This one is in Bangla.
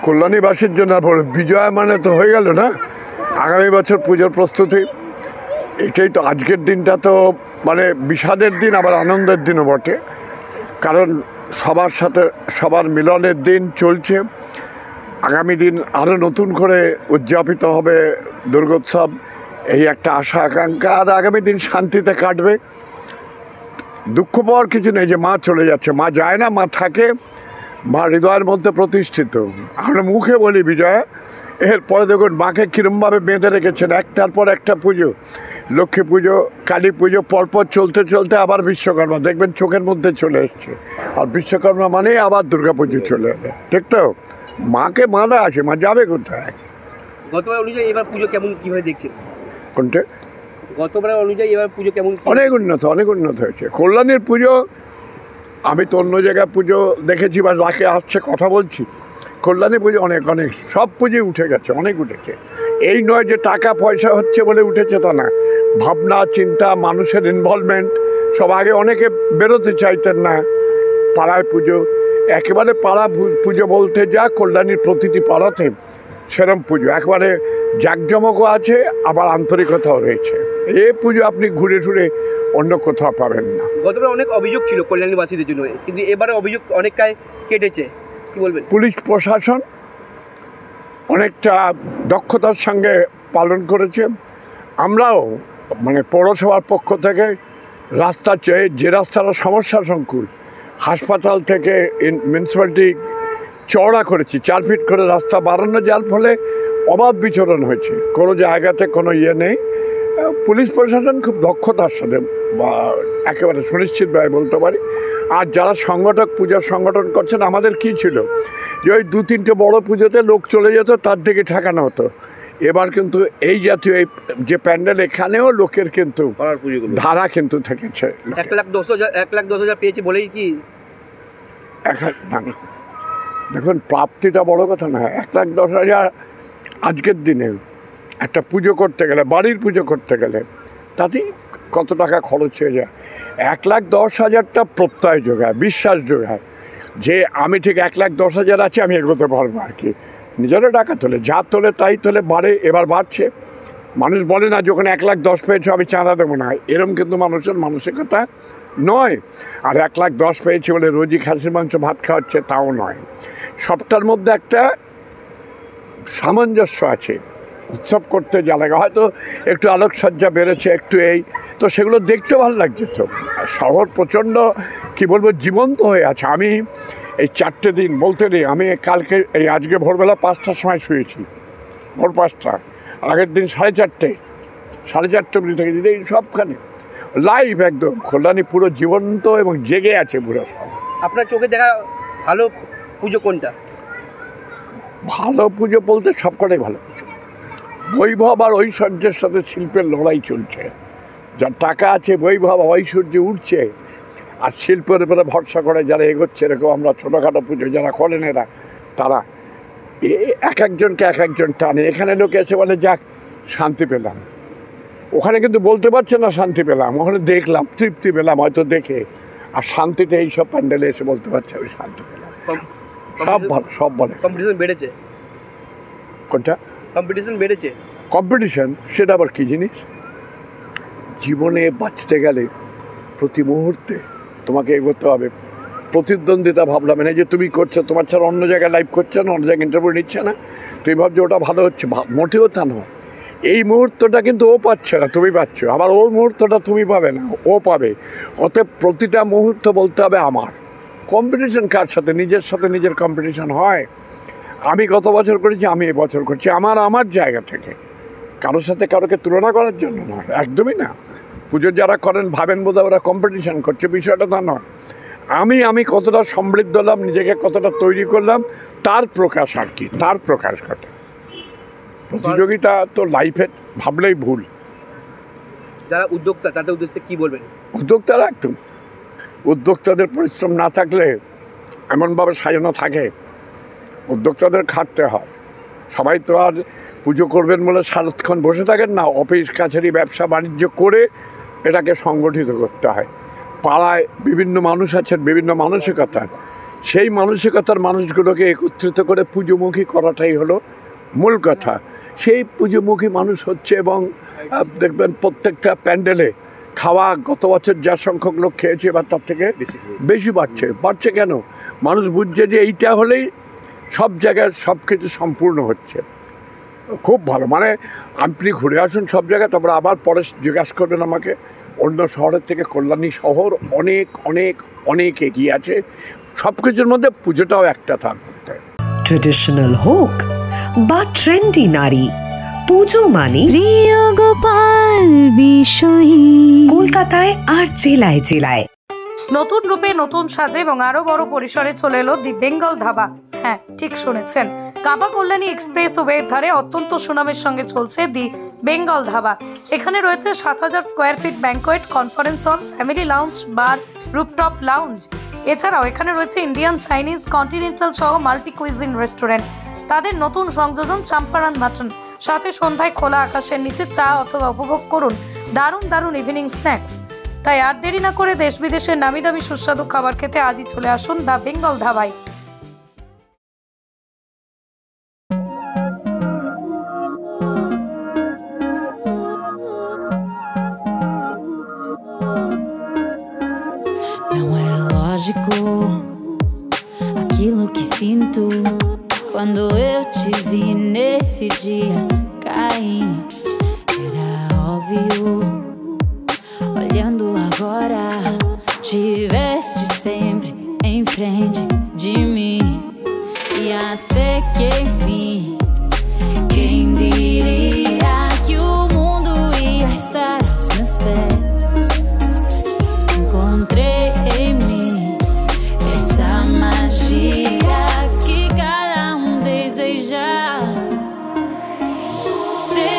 কল্যাণীবাসীর জন্য বিজয়া মানে তো হয়ে গেল না, আগামী বছর পুজোর প্রস্তুতি। এটাই তো আজকের দিনটা তো মানে বিষাদের দিন আবার আনন্দের দিনও বটে, কারণ সবার সাথে সবার মিলনের দিন চলছে। আগামী দিন আরও নতুন করে উদযাপিত হবে দুর্গোৎসব, এই একটা আশা আকাঙ্ক্ষা। আর আগামী দিন শান্তিতে কাটবে। দুঃখ পাওয়ার কিছু নেই যে মা চলে যাচ্ছে, মা যায় না, মা থাকে, মা হৃদয়ের মধ্যে প্রতিষ্ঠিত। আমরা মুখে বলি বিজয়া, এরপরে দেখুন মাকে কীরমভাবে বেঁধে রেখেছেন, একটার পর একটা পুজো, লক্ষ্মী পুজো, কালী পুজো, পরপর চলতে চলতে আবার বিশ্বকর্মা দেখবেন চোখের মধ্যে চলে এসছে। আর বিশ্বকর্মা মানেই আবার দুর্গা পুজো চলে এলে, ঠিক তো? মাকে মানা আছে, মা যাবে কোথায়? গতবার অনুযায়ী এবার পুজো কেমন কীভাবে দেখছেন? কোনটা? গতবার অনুযায়ী এবার পুজো কেমন? অনেক উন্নত হয়েছে কল্যাণীর পুজো। আমি তো অন্য জায়গায় পুজো দেখেছি বা যাকে আসছে কথা বলছি, কল্যাণী পুজো অনেক সব পুজোই উঠে গেছে, অনেক উঠেছে। এই নয় যে টাকা পয়সা হচ্ছে বলে উঠেছে তা না, ভাবনা চিন্তা, মানুষের ইনভলভমেন্ট সব। আগে অনেকে বেরোতে চাইতেন না, পাড়ায় পুজো একেবারে পাড়া পুজো বলতে যা কল্যাণীর প্রতিটি পাড়াতে সেরম পুজো একেবারে জাঁকজমকও আছে, আবার আন্তরিকতাও রয়েছে। এই পুজো আপনি ঘুরে ঘুরে অন্য কোথাও পাবেন না। গতবার অনেক অভিযোগ ছিল কল্যাণীবাসীদের জন্য, কিন্তু এবারে অভিযোগ অনেকটাই কেটেছে, কি বলবেন? পুলিশ প্রশাসন অনেকটা দক্ষতার সঙ্গে পালন করেছে। আমরাও মানে পৌরসভার পক্ষ থেকে রাস্তা যে রাস্তাটা সমস্যা সংকুল, হাসপাতাল থেকে মিউনিসিপ্যালিটি চওড়া করেছি, 4 ফিট করে রাস্তা বাড়ানো, যার ফলে অবাধ বিচরণ হয়েছে, কোনো জায়গাতে কোনো ইয়ে নেই। পুলিশ প্রশাসন খুব দক্ষতার সাথে বা একেবারে সুনিশ্চিতভাবে বলতে পারি। আর যারা সংগঠক পূজার সংগঠন করছেন, আমাদের কি ছিল যে ওই 2-3টে বড় পুজোতে লোক চলে যেত, তার দিকে ঠেকানো হতো। এবার কিন্তু এই জাতীয় এই যে প্যান্ডেল, এখানেও লোকের কিন্তু ধারা কিন্তু থেকেছে। 1,10,000 পেয়েছে বলেই কি? দেখুন, প্রাপ্তিটা বড় কথা না। 1,10,000 আজকের দিনে একটা পুজো করতে গেলে, বাড়ির পুজো করতে গেলে তাতেই কত টাকা খরচ হয়ে যায়। 1,10,000টা প্রত্যয় যোগায়, বিশ্বাস যোগায় যে আমি ঠিক 1,10,000 আছে, আমি এগোতে পারবো আর কি। নিজেরও টাকা তোলে, যা তোলে তাই তোলে, বাড়ে, এবার বাড়ছে। মানুষ বলে না যখন 1,10,000 পেয়েছো আমি চাঁদা দেবো না, এরম কিন্তু মানুষের মানসিকতা নয়। আর 1,10,000 পেয়েছে বলে রোজই খাসির মাংস ভাত খাওয়াচ্ছে, তাও নয়। সবটার মধ্যে একটা সামঞ্জস্য আছে। উৎসব করতে যা লাগে, হয়তো একটু আলোকসজ্জা বেড়েছে, একটু এই তো, সেগুলো দেখতে ভালো লাগছে। তো শহর প্রচণ্ড কি বলবো জীবন্ত হয়ে আছে। আমি এই 4টে দিন বলতে নেই, আমি কালকে আজকে ভোরবেলা 5টার সময় শুয়েছি, ভোর 5টা। আগের দিন 4:30 অবধি থেকে দিদি সবখানে লাইভ একদম কল্যাণী পুরো জীবন্ত এবং জেগে আছে পুরো সব। আপনার চোখে দেখা ভালো পুজো কোনটা? ভালো পুজো বলতে সবকটাই ভালো পুজো। বৈভব আর ঐশ্বর্যের সাথে শিল্পের লড়াই চলছে। যার টাকা আছে, বৈভব ঐশ্বর্য উঠছে, আর শিল্পের উপরে ভরসা করে যারা এগোচ্ছে, এরকম আমরা ছোটোখাটো পুজো যারা করেন এরা, তারা এক একজন টানে। এখানে লোকে এসে বলে যাক শান্তি পেলাম, ওখানে কিন্তু বলতে পারছে না শান্তি পেলাম, ওখানে দেখলাম তৃপ্তি পেলাম হয়তো দেখে। আর শান্তিটা এইসব প্যান্ডেলে এসে বলতে পারছে আমি শান্তি পেলাম। সব ভালো, সব বলে। কম্পিটিশন বেড়েছে? কোনটা কম্পিটিশন বেড়েছে? কম্পিটিশন সেটা আবার কী জিনিস? জীবনে বাঁচতে গেলে প্রতি মুহূর্তে তোমাকে এগোতে হবে। প্রতিদ্বন্দ্বিতা ভাবলাম না যে তুমি করছো, তোমার ছাড়া অন্য জায়গায় লাইভ করছে না, অন্য জায়গায় ইন্টারভিউ নিচ্ছে না, তুমি ভাবছো ওটা ভালো হচ্ছে, মোটেও তা নয়। এই মুহূর্তটা কিন্তু ও পাচ্ছে না, তুমি পাচ্ছ, আবার ওর মুহূর্তটা তুমি পাবে না, ও পাবে। অতএব প্রতিটা মুহূর্ত বলতে হবে আমার। কম্পিটিশন কার সাথে? নিজের সাথে নিজের কম্পিটিশন হয়। আমি গত বছর করেছি, আমি এবছর করছি, আমার জায়গা থেকে, কারোর সাথে কারোকে তুলনা করার জন্য নয়, একদমই না। পুজো যারা করেন ভাবেন বোধহয় ওরা কম্পিটিশন করছে, বিষয়টা তা নয়। আমি কতটা সমৃদ্ধ হলাম, নিজেকে কতটা তৈরি করলাম, তার প্রকাশ আর কি, তার প্রকাশ ঘটে। প্রতিযোগিতা তো লাইফে ভাবলেই ভুল। যারা উদ্যোক্তা তাদের উদ্দেশ্যে কি বলবেন? উদ্যোক্তারা একদম, উদ্যোক্তাদের পরিশ্রম না থাকলে এমনভাবে সাজানো থাকে, উদ্যোক্তাদের খাটতে হয়। সবাই তো আর পুজো করবেন বলে সারাক্ষণ বসে থাকেন না, অফিস কাছারি ব্যবসা বাণিজ্য করে এটাকে সংগঠিত করতে হয়। পাড়ায় বিভিন্ন মানুষ আছেন, বিভিন্ন মানসিকতা, সেই মানসিকতার মানুষগুলোকে একত্রিত করে পুজোমুখী করাটাই হলো মূল কথা। সেই পুজোমুখী মানুষ হচ্ছে এবং দেখবেন প্রত্যেকটা প্যান্ডেলে খাওয়া গত বছর যা সংখ্যক লোক খেয়েছে এবার তার থেকে বেশি বাড়ছে কেন? মানুষ বুঝছে যে এইটা হলেই সব জায়গায় সব কিছু সম্পূর্ণ হচ্ছে। খুব ভালো, মানে আপনি ঘুরে আসুন সব জায়গায়, তারপরে আবার পরে জিজ্ঞাসা করবেন আমাকে। অন্য শহরের থেকে কল্যাণী শহর অনেক অনেক অনেক এগিয়ে আছে, সব কিছুর মধ্যে পুজোটাও একটা থাকতে। ট্রেডিশনাল হোক বা ট্রেন্ডি নারী, পুজো মানে প্রিয় গোপাল বিষয়ী কলকাতায় আর জেলায় জেলায়। নতুন রূপে, নতুন সাজে এবং আরো বড় পরিসরে চলে এলো দি বেঙ্গল ধাবা। হ্যাঁ, ঠিক শুনেছেন, কাবা কল্যাণী এক্সপ্রেস ওয়ের ধারে অত্যন্ত সুনামের সঙ্গে চলছে দি বেঙ্গল ধাবা। এখানে রয়েছে 7000 square feet banquet, conference hall, family lounge, bar, rooftop lounge. এছাড়াও এখানে রয়েছে ইন্ডিয়ান, চাইনিজ, কন্টিনেন্টাল সহ মাল্টি কুইজিন রেস্টুরেন্ট। তাদের নতুন সংযোজন চাম্পারান মাটন, সাথে সন্ধ্যায় খোলা আকাশের নিচে চা অথবা উপভোগ করুন দারুণ দারুণ ইভিনিং স্ন্যাক্স। তাই আর দেরি না করে দেশ বিদেশের নামি দামি সুস্বাদু খাবার খেতে আজই চলে আসুন the Bengal ধাবায়। Não é lógico aquilo que sinto quando eu te vi nesse dia cair. Era óbvio, olhando agora, tiveste sempre em frente de mim. E até que enfim, quem diria que o mundo ia estar aos meus pés? Encontrei em mim essa magia que cada deseja. Ser